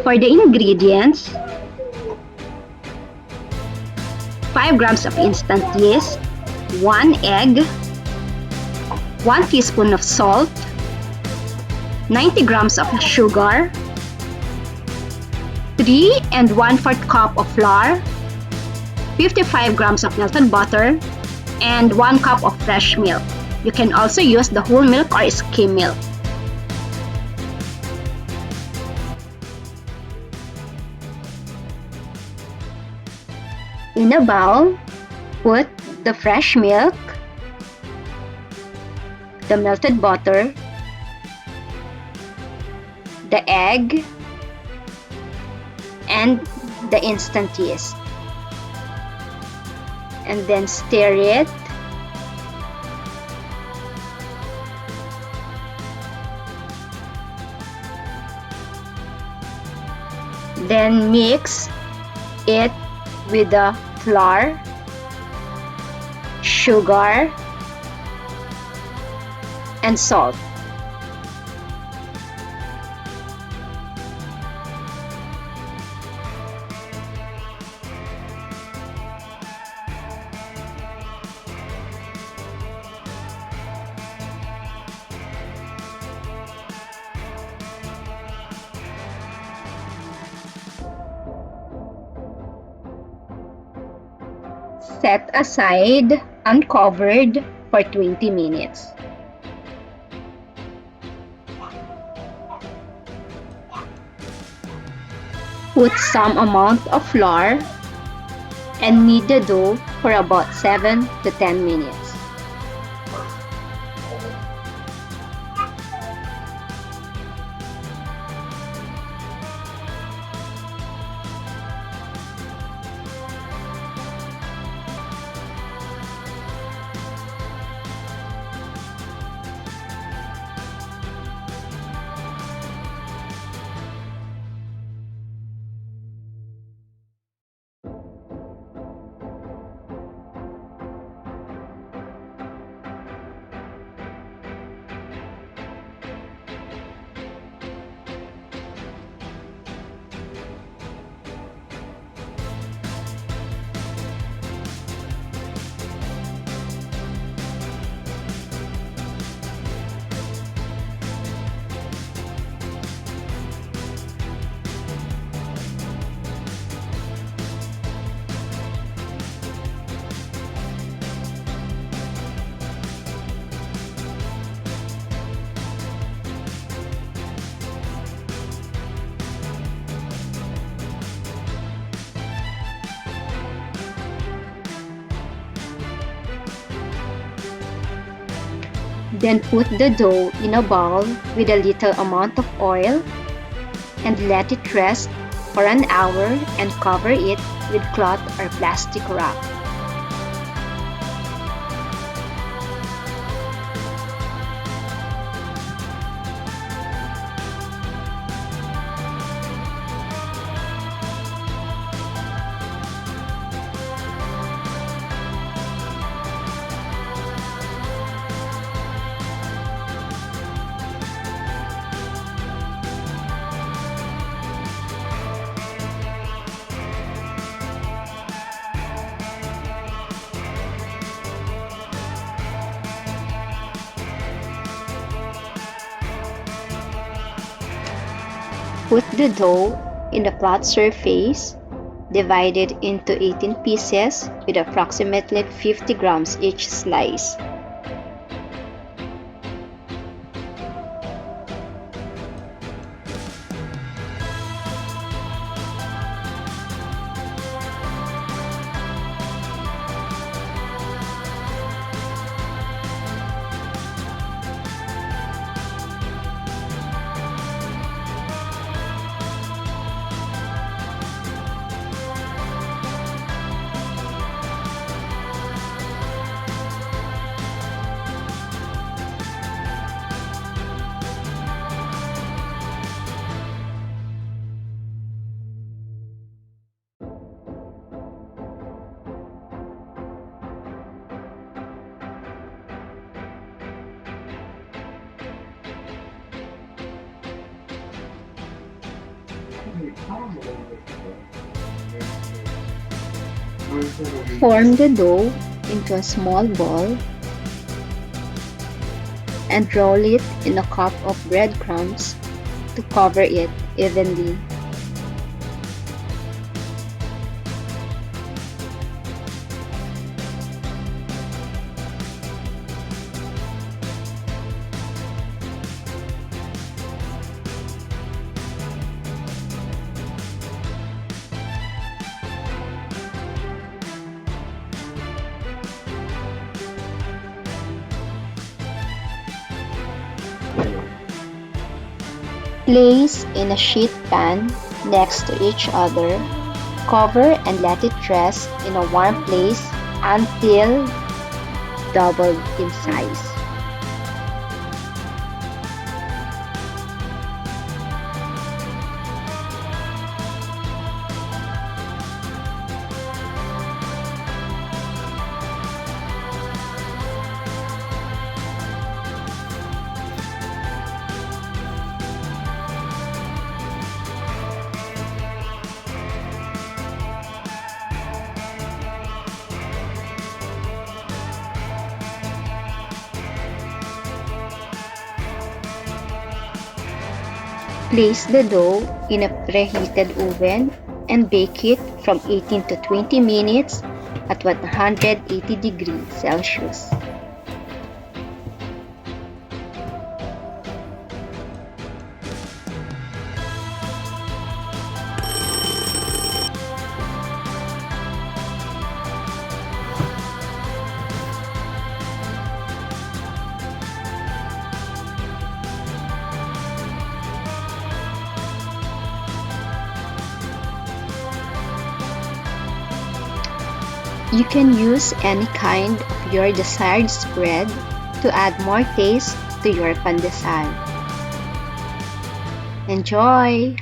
For the ingredients, 5 grams of instant yeast, 1 egg, 1 teaspoon of salt, 90 grams of sugar, 3 and 1/4 cup of flour, 55 grams of melted butter, and 1 cup of fresh milk. You can also use the whole milk or skim milk. In a bowl, put the fresh milk, the melted butter, the egg, and the instant yeast. And then stir it. Then mix it with the flour, sugar, and salt. Set aside uncovered for 20 minutes. Put some amount of flour and knead the dough for about 7 to 10 minutes. Then put the dough in a bowl with a little amount of oil and let it rest for an hour and cover it with cloth or plastic wrap. Put the dough in a flat surface, divided into 18 pieces with approximately 50 grams each slice. Form the dough into a small ball and roll it in a cup of breadcrumbs to cover it evenly. Place in a sheet pan next to each other. Cover and let it rest in a warm place until doubled in size. Place the dough in a preheated oven and bake it from 18 to 20 minutes at 180 degrees Celsius. You can use any kind of your desired spread to add more taste to your pandesal. Enjoy!